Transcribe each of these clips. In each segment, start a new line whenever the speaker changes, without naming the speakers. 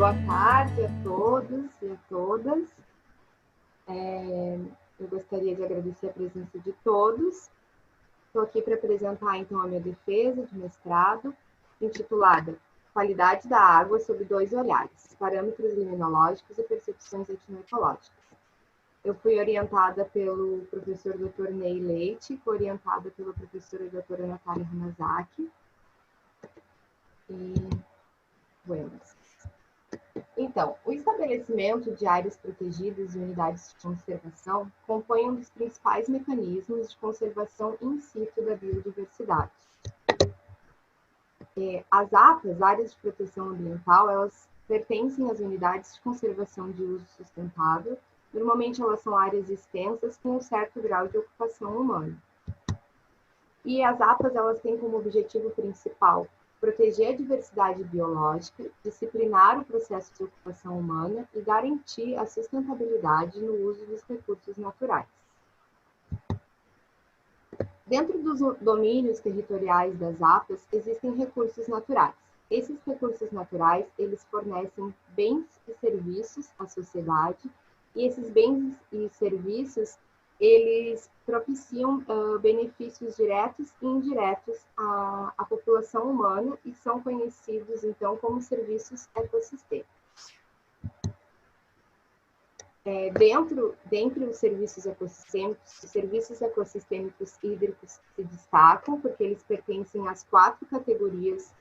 Boa tarde a todos e a todas. Eu gostaria de agradecer a presença de todos. Estou aqui para apresentar, então, a minha defesa de mestrado, intitulada Qualidade da Água sob dois olhares, parâmetros liminológicos e percepções etnoecológicas. Eu fui orientada pelo professor Dr. Ney Leite, orientada pela professora doutora Natália Hanazaki. Então, o estabelecimento de áreas protegidas e unidades de conservação compõe um dos principais mecanismos de conservação in situ da biodiversidade. As APAs, áreas de proteção ambiental, elas pertencem às unidades de conservação de uso sustentável. Normalmente elas são áreas extensas com um certo grau de ocupação humana. E as APAs, elas têm como objetivo principal proteger a diversidade biológica, disciplinar o processo de ocupação humana e garantir a sustentabilidade no uso dos recursos naturais. Dentro dos domínios territoriais das APAs, existem recursos naturais. Esses recursos naturais, eles fornecem bens e serviços à sociedade, e esses bens e serviços, eles propiciam benefícios diretos e indiretos à população humana e são conhecidos, então, como serviços ecossistêmicos. Dentre os serviços ecossistêmicos hídricos se destacam, porque eles pertencem às 4 categorias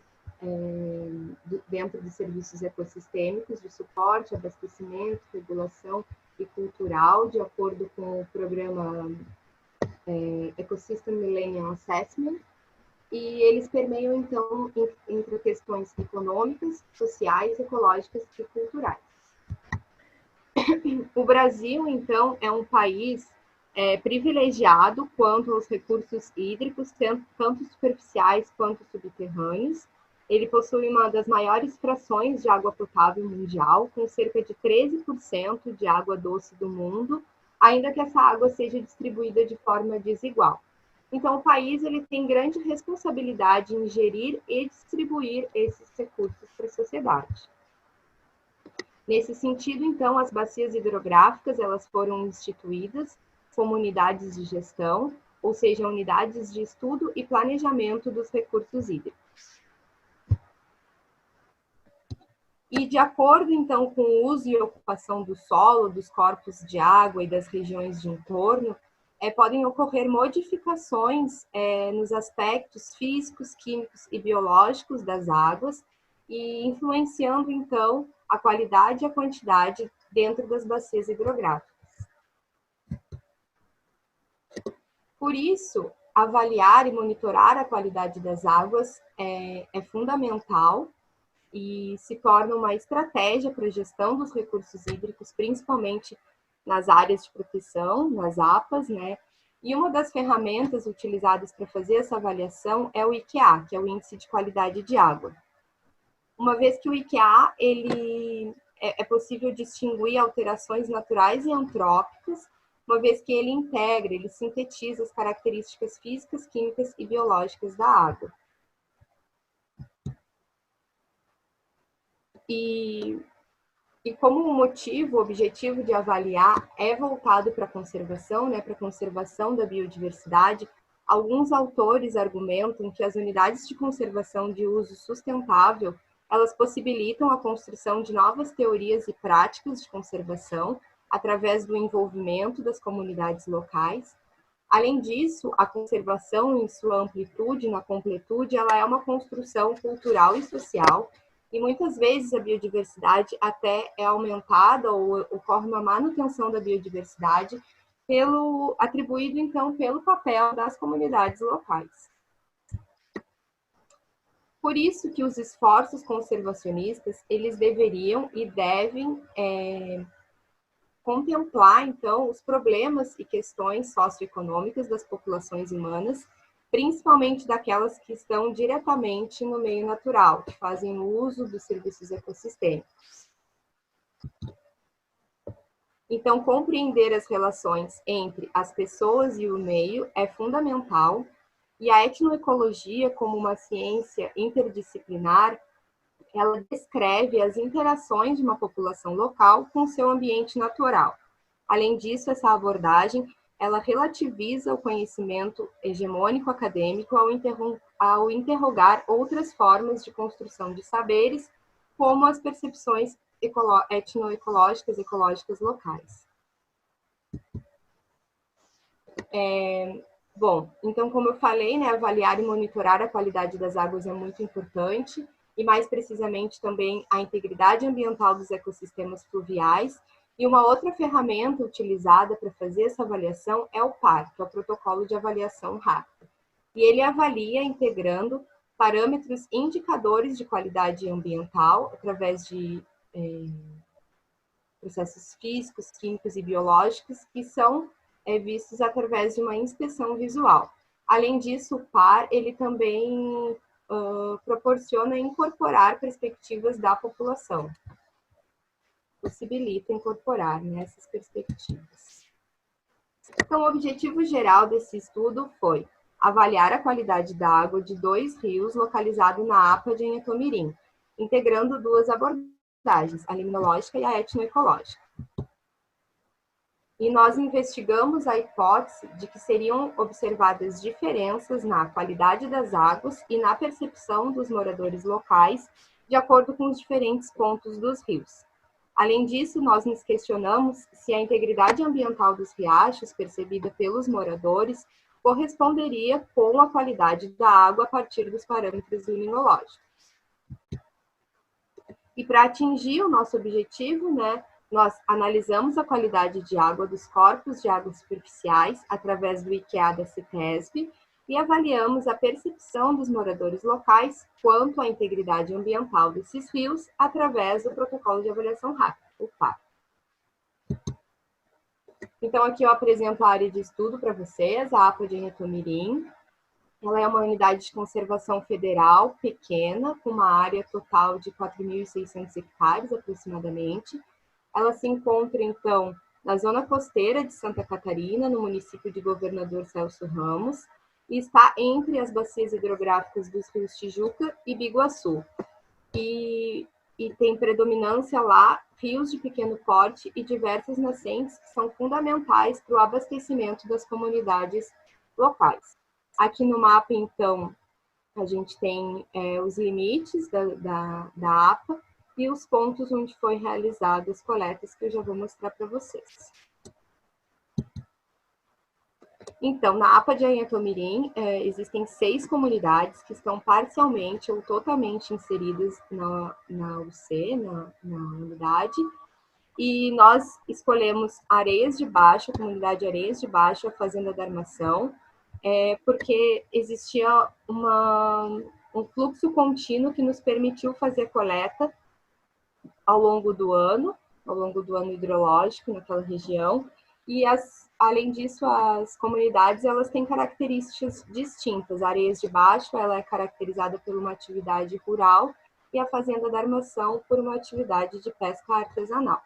dentro de serviços ecossistêmicos, de suporte, abastecimento, regulação e cultural, de acordo com o programa Ecosystem Millennium Assessment, e eles permeiam, então, entre questões econômicas, sociais, ecológicas e culturais. O Brasil, então, é um país privilegiado quanto aos recursos hídricos, tanto superficiais quanto subterrâneos. Ele possui uma das maiores frações de água potável mundial, com cerca de 13% de água doce do mundo, ainda que essa água seja distribuída de forma desigual. Então, o país ele tem grande responsabilidade em gerir e distribuir esses recursos para a sociedade. Nesse sentido, então, as bacias hidrográficas elas foram instituídas como unidades de gestão, ou seja, unidades de estudo e planejamento dos recursos hídricos. E de acordo, então, com o uso e ocupação do solo, dos corpos de água e das regiões de entorno, podem ocorrer modificações nos aspectos físicos, químicos e biológicos das águas, e influenciando, então, a qualidade e a quantidade dentro das bacias hidrográficas. Por isso, avaliar e monitorar a qualidade das águas é fundamental e se torna uma estratégia para a gestão dos recursos hídricos, principalmente nas áreas de proteção, nas APAs, né? E uma das ferramentas utilizadas para fazer essa avaliação é o IQA, que é o Índice de Qualidade de Água. Uma vez que o IQA, ele é possível distinguir alterações naturais e antrópicas, uma vez que ele integra, ele sintetiza as características físicas, químicas e biológicas da água. E como o objetivo de avaliar é voltado para a conservação, né, para a conservação da biodiversidade, alguns autores argumentam que as unidades de conservação de uso sustentável, elas possibilitam a construção de novas teorias e práticas de conservação através do envolvimento das comunidades locais. Além disso, a conservação em sua amplitude, na completude, ela é uma construção cultural e social, e muitas vezes a biodiversidade até é aumentada ou ocorre uma manutenção da biodiversidade atribuído, então, pelo papel das comunidades locais. Por isso que os esforços conservacionistas, eles deveriam e devem contemplar, então, os problemas e questões socioeconômicas das populações humanas, principalmente daquelas que estão diretamente no meio natural, que fazem uso dos serviços ecossistêmicos. Então, compreender as relações entre as pessoas e o meio é fundamental, e a etnoecologia, como uma ciência interdisciplinar, ela descreve as interações de uma população local com seu ambiente natural. Além disso, essa abordagem ela relativiza o conhecimento hegemônico acadêmico ao interrogar outras formas de construção de saberes, como as percepções etnoecológicas e ecológicas locais. Bom, então, como eu falei, né, avaliar e monitorar a qualidade das águas é muito importante, e mais precisamente também a integridade ambiental dos ecossistemas fluviais. E uma outra ferramenta utilizada para fazer essa avaliação é o PAR, que é o Protocolo de Avaliação Rápida. E ele avalia integrando parâmetros indicadores de qualidade ambiental através de processos físicos, químicos e biológicos que são vistos através de uma inspeção visual. Além disso, o PAR ele também proporciona incorporar perspectivas da população. Possibilita incorporar essas perspectivas. Então, o objetivo geral desse estudo foi avaliar a qualidade da água de 2 rios localizados na APA de Anhetomirim, integrando 2 abordagens, a liminológica e a etnoecológica. E nós investigamos a hipótese de que seriam observadas diferenças na qualidade das águas e na percepção dos moradores locais, de acordo com os diferentes pontos dos rios. Além disso, nós nos questionamos se a integridade ambiental dos riachos, percebida pelos moradores, corresponderia com a qualidade da água a partir dos parâmetros liminológicos. E para atingir o nosso objetivo, nós analisamos a qualidade de água dos corpos de águas superficiais através do IQA da CETESB e avaliamos a percepção dos moradores locais quanto à integridade ambiental desses rios através do Protocolo de Avaliação Rápida, o PAR. Então, aqui eu apresento a área de estudo para vocês, a APA de Anhetomirim. Ela é uma unidade de conservação federal pequena, com uma área total de 4.600 hectares aproximadamente. Ela se encontra, então, na zona costeira de Santa Catarina, no município de Governador Celso Ramos, e está entre as bacias hidrográficas dos rios Tijuca e Biguaçu. E tem predominância lá rios de pequeno porte e diversas nascentes que são fundamentais para o abastecimento das comunidades locais. Aqui no mapa, então, a gente tem os limites da APA e os pontos onde foi realizadas as coletas, que eu já vou mostrar para vocês. Então, na APA de Anhetomirim, existem 6 comunidades que estão parcialmente ou totalmente inseridas na UC, na unidade, e nós escolhemos Areias de Baixo, a comunidade Areias de Baixo, a Fazenda da Armação, porque existia um fluxo contínuo que nos permitiu fazer coleta ao longo do ano hidrológico naquela região, e além disso, as comunidades elas têm características distintas. A Areias de Baixo ela é caracterizada por uma atividade rural e a Fazenda da Armação por uma atividade de pesca artesanal.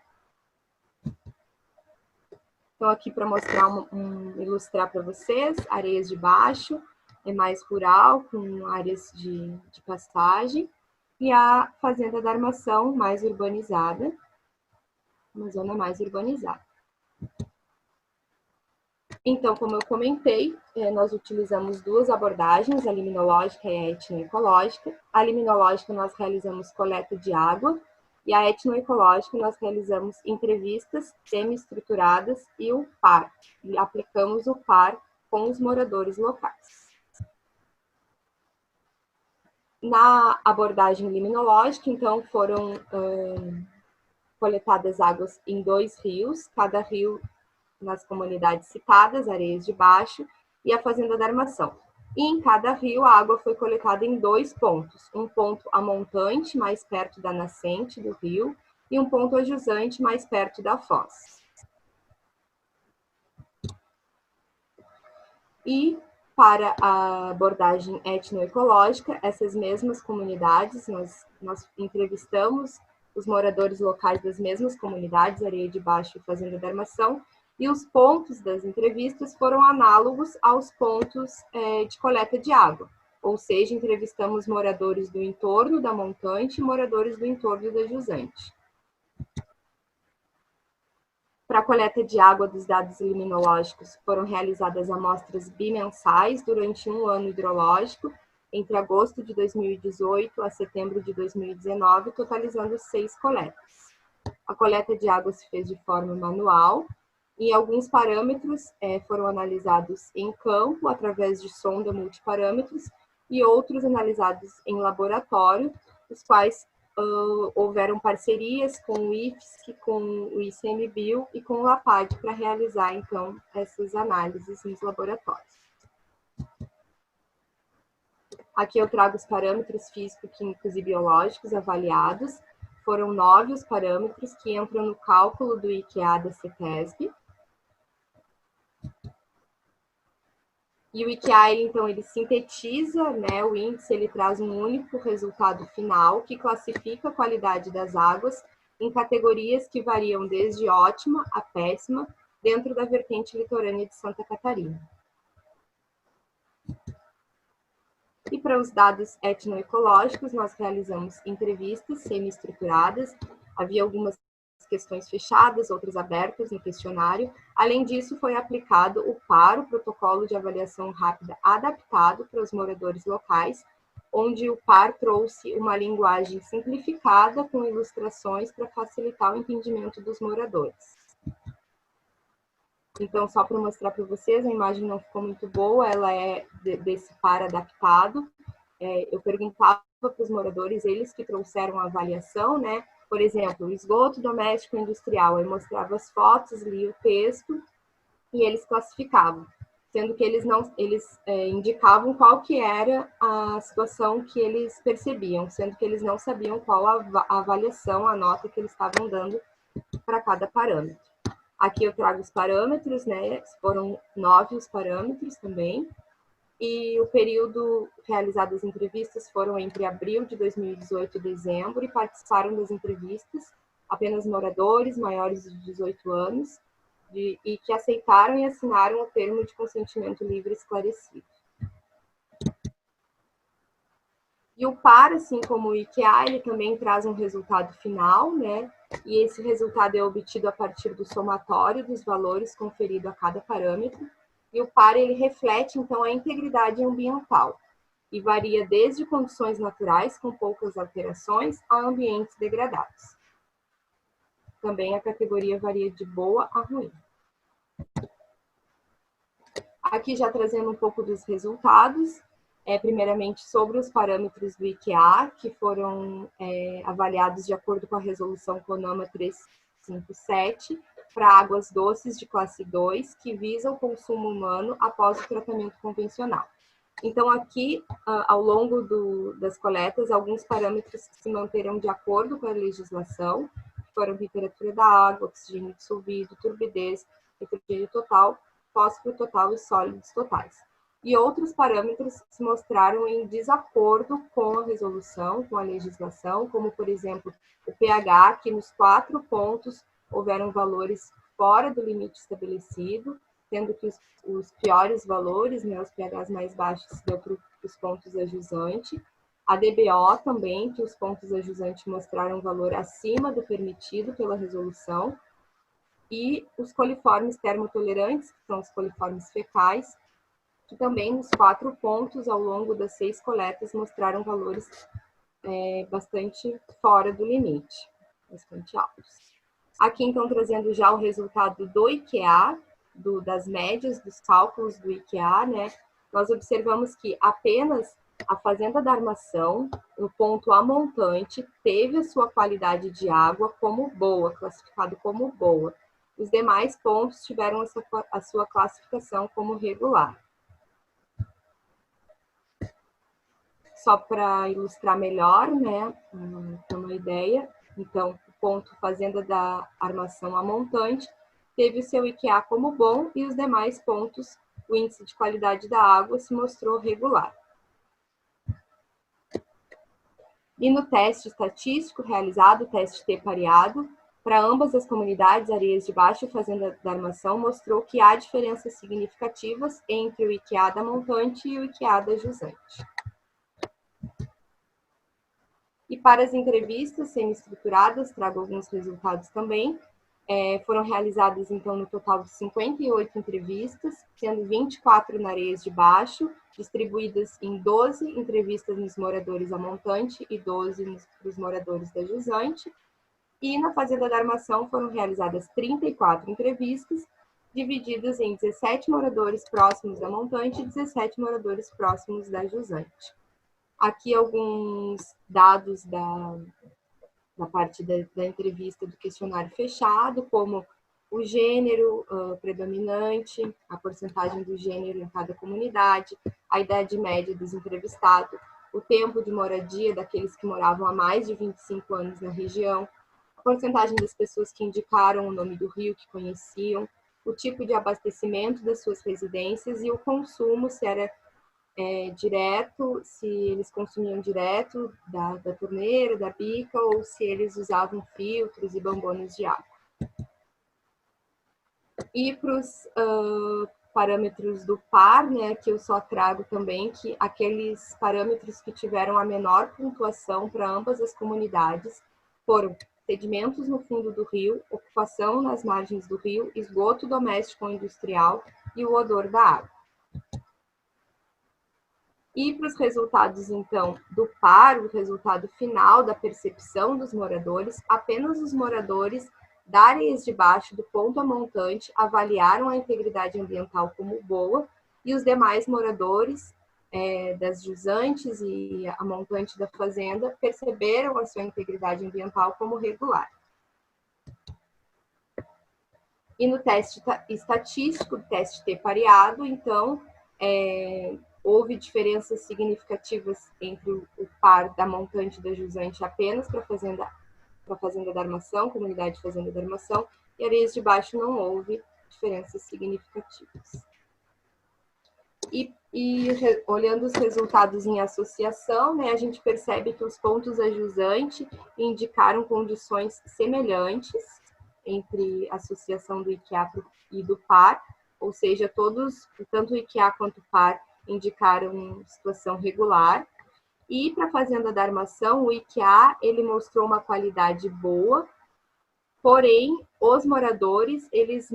Então, aqui para mostrar, ilustrar para vocês, Areias de Baixo é mais rural, com áreas de pastagem, e a Fazenda da Armação mais urbanizada, uma zona mais urbanizada. Então, como eu comentei, nós utilizamos 2 abordagens, a liminológica e a etnoecológica. A liminológica nós realizamos coleta de água, e a etnoecológica nós realizamos entrevistas semi-estruturadas e o PAR, e aplicamos o PAR com os moradores locais. Na abordagem liminológica, então, foram coletadas águas em 2 rios, cada rio nas comunidades citadas, Areias de Baixo e a Fazenda da Armação. E em cada rio a água foi coletada em 2 pontos, um ponto a montante, mais perto da nascente do rio, e um ponto a jusante, mais perto da foz. E para a abordagem etnoecológica, essas mesmas comunidades, nós entrevistamos os moradores locais das mesmas comunidades, Areia de Baixo e Fazenda da Armação, e os pontos das entrevistas foram análogos aos pontos de coleta de água, ou seja, entrevistamos moradores do entorno da montante e moradores do entorno da jusante. Para a coleta de água dos dados liminológicos, foram realizadas amostras bimensais durante um ano hidrológico, entre agosto de 2018 a setembro de 2019, totalizando 6 coletas. A coleta de água se fez de forma manual, e alguns parâmetros foram analisados em campo, através de sonda multiparâmetros, e outros analisados em laboratório, os quais houveram parcerias com o IFSC, com o ICMBio e com o LAPAD para realizar, então, essas análises nos laboratórios. Aqui eu trago os parâmetros físico-químicos e biológicos avaliados. Foram 9 os parâmetros que entram no cálculo do IQA da CETESB. E o IQA, ele sintetiza, né, o índice, ele traz um único resultado final que classifica a qualidade das águas em categorias que variam desde ótima a péssima dentro da vertente litorânea de Santa Catarina. E para os dados etnoecológicos, nós realizamos entrevistas semi-estruturadas, havia algumas questões fechadas, outras abertas no questionário. Além disso, foi aplicado o PAR, o Protocolo de Avaliação Rápida adaptado para os moradores locais, onde o PAR trouxe uma linguagem simplificada com ilustrações para facilitar o entendimento dos moradores. Então, só para mostrar para vocês, a imagem não ficou muito boa, ela é desse PAR adaptado. Eu perguntava para os moradores, eles que trouxeram a avaliação, né? Por exemplo, esgoto doméstico industrial, eu mostrava as fotos, lia o texto e eles classificavam, sendo que eles indicavam qual que era a situação que eles percebiam, sendo que eles não sabiam qual a avaliação, a nota que eles estavam dando para cada parâmetro. Aqui eu trago os parâmetros, né? Foram 9 os parâmetros também. E o período realizado as entrevistas foram entre abril de 2018 e dezembro, e participaram das entrevistas apenas moradores maiores de 18 anos e que aceitaram e assinaram o termo de consentimento livre esclarecido. E o PAR, assim como o IQA, ele também traz um resultado final, né? E esse resultado é obtido a partir do somatório dos valores conferido a cada parâmetro. E o PAR, ele reflete, então, a integridade ambiental e varia desde condições naturais, com poucas alterações, a ambientes degradados. Também a categoria varia de boa a ruim. Aqui já trazendo um pouco dos resultados, primeiramente sobre os parâmetros do IQA, que foram avaliados de acordo com a resolução CONAMA 357, para águas doces de classe 2, que visam o consumo humano após o tratamento convencional. Então, aqui, ao longo das coletas, alguns parâmetros que se manterão de acordo com a legislação, que foram temperatura da água, oxigênio dissolvido, turbidez, nitrogênio total, fósforo total e sólidos totais. E outros parâmetros se mostraram em desacordo com a resolução, com a legislação, como, por exemplo, o pH, que nos 4 pontos houveram valores fora do limite estabelecido, sendo que os piores valores, né, os pHs mais baixos, deu para os pontos a jusante. A DBO também, que os pontos a jusante mostraram valor acima do permitido pela resolução. E os coliformes termotolerantes, que são os coliformes fecais, que também nos 4 pontos, ao longo das 6 coletas, mostraram valores bastante fora do limite, bastante altos. Aqui, então, trazendo já o resultado do IQA, das médias dos cálculos do IQA, né? Nós observamos que apenas a Fazenda da Armação, no ponto A montante, teve a sua qualidade de água como boa, classificado como boa. Os demais pontos tiveram a sua classificação como regular. Só para ilustrar melhor, né, uma ideia, então, o ponto Fazenda da Armação a montante teve o seu IQA como bom e os demais pontos, o índice de qualidade da água se mostrou regular. E no teste estatístico realizado, o teste T pareado, para ambas as comunidades, Areias de Baixo e Fazenda da Armação, mostrou que há diferenças significativas entre o IQA da montante e o IQA da jusante. E para as entrevistas semi-estruturadas, trago alguns resultados também. Foram realizadas, então, no total de 58 entrevistas, sendo 24 na Areias de Baixo, distribuídas em 12 entrevistas nos moradores da Montante e 12 nos moradores da Jusante. E na Fazenda da Armação foram realizadas 34 entrevistas, divididas em 17 moradores próximos da Montante e 17 moradores próximos da Jusante. Aqui alguns dados da parte da entrevista do questionário fechado, como o gênero predominante, a porcentagem do gênero em cada comunidade, a idade média dos entrevistados, o tempo de moradia daqueles que moravam há mais de 25 anos na região, a porcentagem das pessoas que indicaram o nome do rio que conheciam, o tipo de abastecimento das suas residências e o consumo, se era direto, se eles consumiam direto da torneira, da bica, ou se eles usavam filtros e bambonas de água. E para os parâmetros do par, né, que eu só trago também que aqueles parâmetros que tiveram a menor pontuação para ambas as comunidades foram sedimentos no fundo do rio, ocupação nas margens do rio, esgoto doméstico ou industrial e o odor da água. E para os resultados, então, do par, o resultado final da percepção dos moradores, apenas os moradores da Areias de Baixo do ponto a montante avaliaram a integridade ambiental como boa e os demais moradores das Jusantes e a montante da fazenda perceberam a sua integridade ambiental como regular. E no teste estatístico, teste T pareado, então, houve diferenças significativas entre o par da montante da Jusante apenas para a Fazenda da Armação, comunidade Fazenda da Armação, e Areias de Baixo não houve diferenças significativas. Olhando os resultados em associação, né, a gente percebe que os pontos da Jusante indicaram condições semelhantes entre a associação do IQA e do par, ou seja, todos, tanto o IQA quanto o par, indicaram situação regular. E para a Fazenda da Armação, o IQA ele mostrou uma qualidade boa, porém, os moradores eles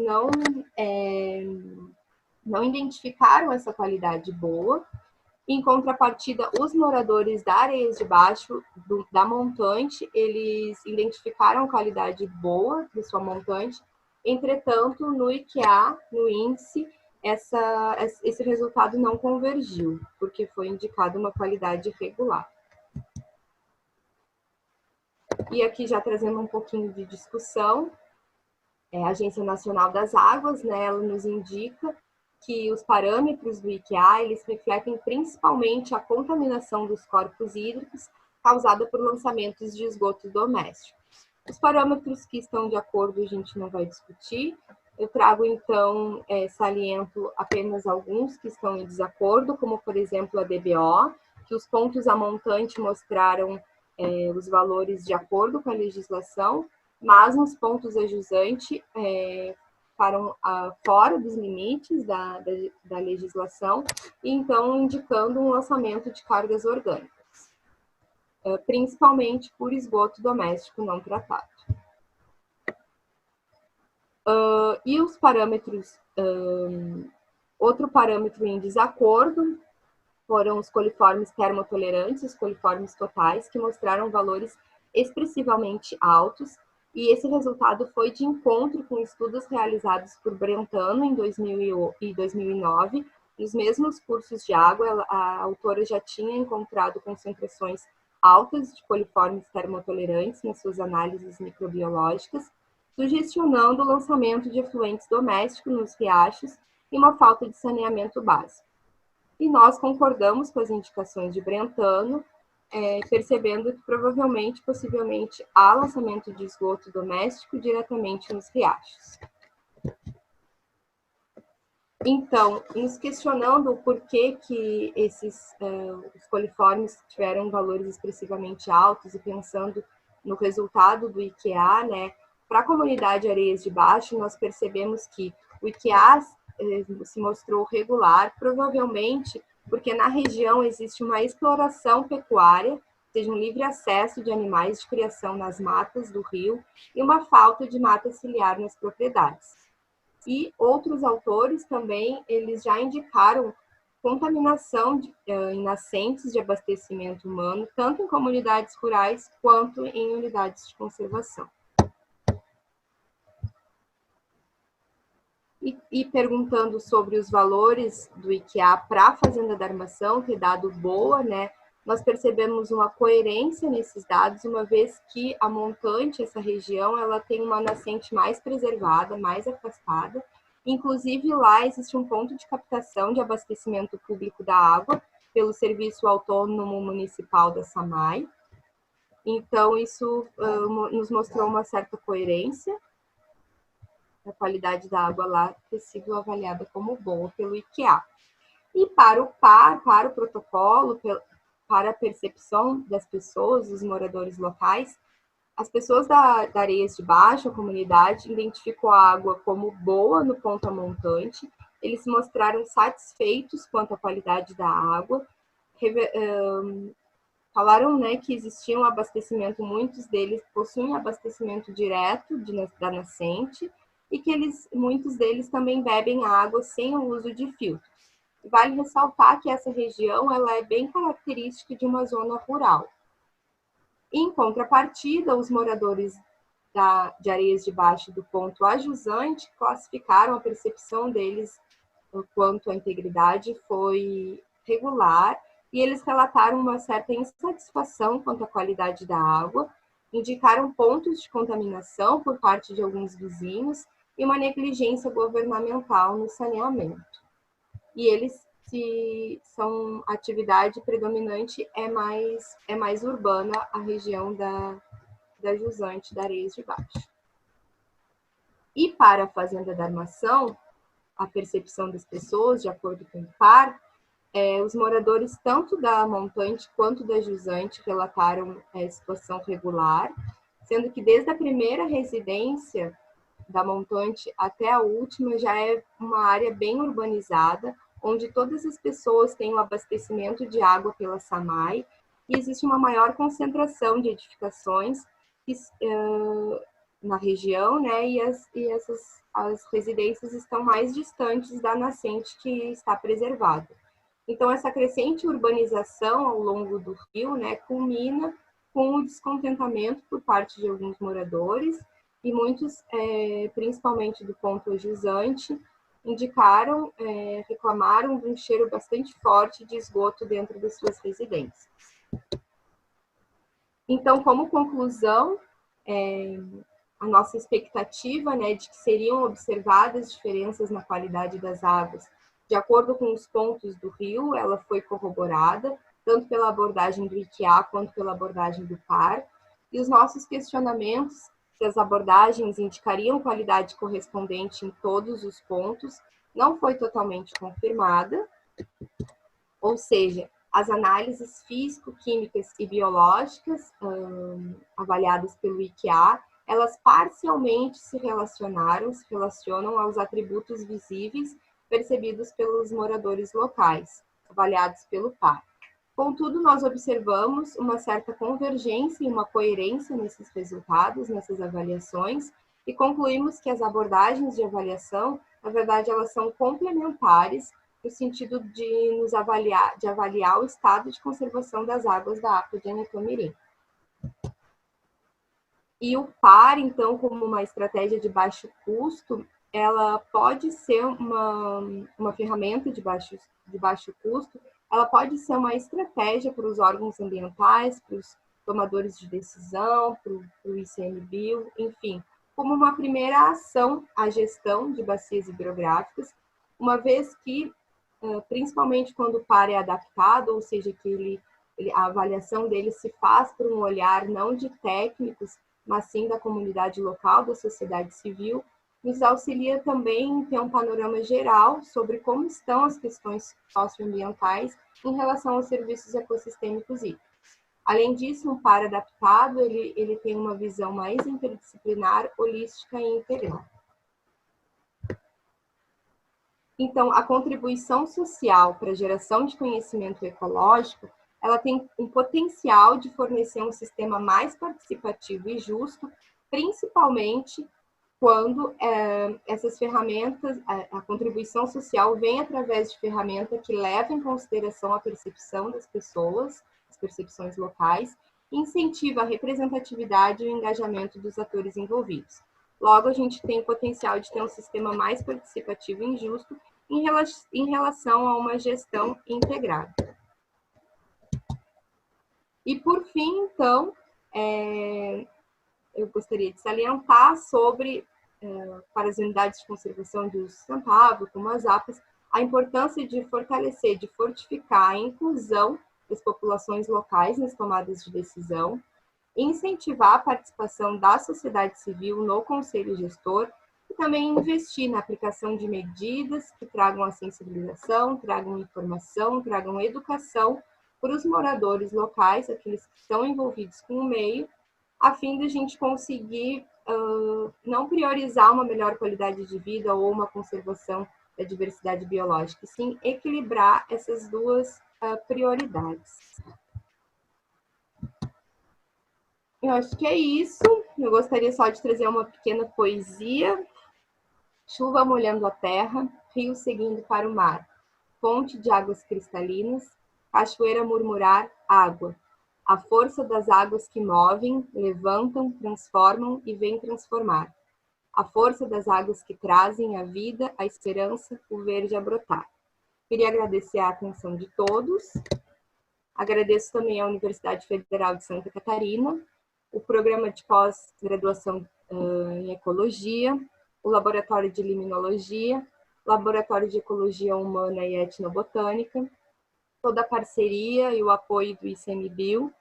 não identificaram essa qualidade boa. Em contrapartida, os moradores da Areias de Baixo, da montante, eles identificaram qualidade boa de sua montante. Entretanto, no IQA, no índice, esse resultado não convergiu, porque foi indicada uma qualidade regular. E aqui já trazendo um pouquinho de discussão, a Agência Nacional das Águas, né, ela nos indica que os parâmetros do IQA, eles refletem principalmente a contaminação dos corpos hídricos causada por lançamentos de esgoto doméstico. Os parâmetros que estão de acordo a gente não vai discutir. Eu trago, então, saliento apenas alguns que estão em desacordo, como, por exemplo, a DBO, que os pontos a montante mostraram os valores de acordo com a legislação, mas nos pontos a jusante ficaram fora dos limites da legislação, e então indicando um lançamento de cargas orgânicas, principalmente por esgoto doméstico não tratado. E os parâmetros, outro parâmetro em desacordo foram os coliformes termotolerantes, os coliformes totais, que mostraram valores expressivamente altos, e esse resultado foi de encontro com estudos realizados por Brentano em 2000 e 2009. Nos mesmos cursos de água, a autora já tinha encontrado concentrações altas de coliformes termotolerantes nas suas análises microbiológicas, sugestionando o lançamento de efluentes domésticos nos riachos e uma falta de saneamento básico. E nós concordamos com as indicações de Brentano, percebendo que provavelmente, possivelmente, há lançamento de esgoto doméstico diretamente nos riachos. Então, nos questionando por que os coliformes tiveram valores expressivamente altos e pensando no resultado do IQA, né, para a comunidade Areias de Baixo, nós percebemos que o IQA se mostrou regular, provavelmente porque na região existe uma exploração pecuária seja um livre acesso de animais de criação nas matas do rio e uma falta de mata ciliar nas propriedades. E outros autores também, eles já indicaram contaminação em nascentes de abastecimento humano, tanto em comunidades rurais quanto em unidades de conservação. E perguntando sobre os valores do IQA para a Fazenda da Armação, que é dado boa, né? Nós percebemos uma coerência nesses dados, uma vez que a montante, essa região, ela tem uma nascente mais preservada, mais afastada. Inclusive, lá existe um ponto de captação de abastecimento público da água pelo Serviço Autônomo Municipal da SAMAI. Então, isso nos mostrou uma certa coerência. A qualidade da água lá ter sido avaliada como boa pelo IQA. E para o PAR, para o protocolo, para a percepção das pessoas, dos moradores locais, as pessoas da Areias de Baixo, a comunidade, identificou a água como boa no ponto a montante, eles se mostraram satisfeitos quanto à qualidade da água, falaram, né, que existia um abastecimento, muitos deles possuem abastecimento direto da nascente, e que muitos deles também bebem água sem o uso de filtros. Vale ressaltar que essa região ela é bem característica de uma zona rural. Em contrapartida, os moradores de Areias de Baixo do ponto a jusante classificaram a percepção deles quanto à integridade foi regular, e eles relataram uma certa insatisfação quanto à qualidade da água, indicaram pontos de contaminação por parte de alguns vizinhos e uma negligência governamental no saneamento. E eles são atividade predominante é mais urbana a região da jusante, da Areias de Baixo. E para a Fazenda da Armação, a percepção das pessoas, de acordo com o PAR, os moradores tanto da montante quanto da jusante relataram situação regular, sendo que desde a primeira residência da montante até a última já é uma área bem urbanizada, onde todas as pessoas têm o abastecimento de água pela SAMAI, e existe uma maior concentração de edificações na região, né, e as residências estão mais distantes da nascente que está preservada. Então, essa crescente urbanização ao longo do rio, né, culmina com o descontentamento por parte de alguns moradores, e muitos, principalmente do ponto jusante, indicaram, reclamaram de um cheiro bastante forte de esgoto dentro das suas residências. Então, como conclusão, a nossa expectativa, né, de que seriam observadas diferenças na qualidade das águas de acordo com os pontos do rio, ela foi corroborada, tanto pela abordagem do IQA quanto pela abordagem do PAR, e os nossos questionamentos, se as abordagens indicariam qualidade correspondente em todos os pontos, não foi totalmente confirmada, ou seja, as análises físico-químicas e biológicas avaliadas pelo IQA, elas parcialmente se relacionam aos atributos visíveis percebidos pelos moradores locais, avaliados pelo PAR. Contudo, nós observamos uma certa convergência e uma coerência nesses resultados, nessas avaliações, e concluímos que as abordagens de avaliação, na verdade, elas são complementares no sentido de avaliar o estado de conservação das águas da APA de Anitomiri. E o PAR, então, como uma estratégia de baixo custo, ela pode ser uma ferramenta de baixo custo, ela pode ser uma estratégia para os órgãos ambientais, para os tomadores de decisão, para o ICMBio, enfim, como uma primeira ação à gestão de bacias hidrográficas, uma vez que, principalmente quando o PAR é adaptado, ou seja, que a avaliação dele se faz por um olhar não de técnicos, mas sim da comunidade local, da sociedade civil, nos auxilia também em ter um panorama geral sobre como estão as questões socioambientais em relação aos serviços ecossistêmicos hídricos. Além disso, um PAR adaptado, ele tem uma visão mais interdisciplinar, holística e integral. Então, a contribuição social para a geração de conhecimento ecológico, ela tem um potencial de fornecer um sistema mais participativo e justo, principalmente quando essas ferramentas, a contribuição social vem através de ferramenta que leva em consideração a percepção das pessoas, as percepções locais, e incentiva a representatividade e o engajamento dos atores envolvidos. Logo, a gente tem o potencial de ter um sistema mais participativo e justo em relação a uma gestão integrada. E, por fim, então, eu gostaria de salientar sobre, para as unidades de conservação de uso sustentável, como as APAs, a importância de fortalecer, de fortificar a inclusão das populações locais nas tomadas de decisão, incentivar a participação da sociedade civil no conselho gestor e também investir na aplicação de medidas que tragam a sensibilização, tragam informação, tragam educação para os moradores locais, aqueles que estão envolvidos com o meio, a fim de a gente conseguir não priorizar uma melhor qualidade de vida ou uma conservação da diversidade biológica, e sim equilibrar essas duas prioridades. Eu acho que é isso. Eu gostaria só de trazer uma pequena poesia. Chuva molhando a terra, rio seguindo para o mar, fonte de águas cristalinas, cachoeira murmurar, água. A força das águas que movem, levantam, transformam e vêm transformar. A força das águas que trazem a vida, a esperança, o verde a brotar. Queria agradecer a atenção de todos. Agradeço também à Universidade Federal de Santa Catarina, o programa de pós-graduação em Ecologia, o Laboratório de Limnologia, Laboratório de Ecologia Humana e Etnobotânica, toda a parceria e o apoio do ICMBio,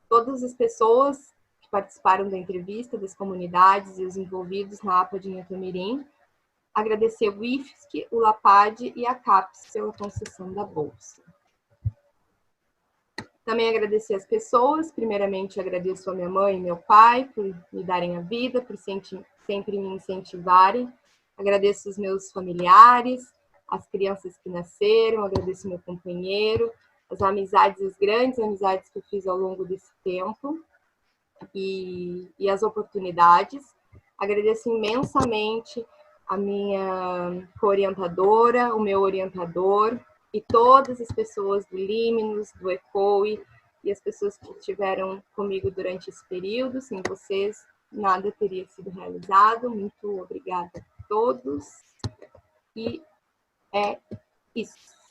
todas as pessoas que participaram da entrevista, das comunidades e os envolvidos na APA de Inhatumirim. Agradecer o IFSC, o LAPAD e a CAPES pela concessão da bolsa. Também agradecer as pessoas, primeiramente agradeço a minha mãe e meu pai por me darem a vida, por sempre me incentivarem. Agradeço os meus familiares, as crianças que nasceram, agradeço meu companheiro, as amizades, as grandes amizades que eu fiz ao longo desse tempo e as oportunidades. Agradeço imensamente a minha co-orientadora, o meu orientador, e todas as pessoas do Limnos, do ECOE, e as pessoas que estiveram comigo durante esse período. Sem vocês, nada teria sido realizado. Muito obrigada a todos. E é isso.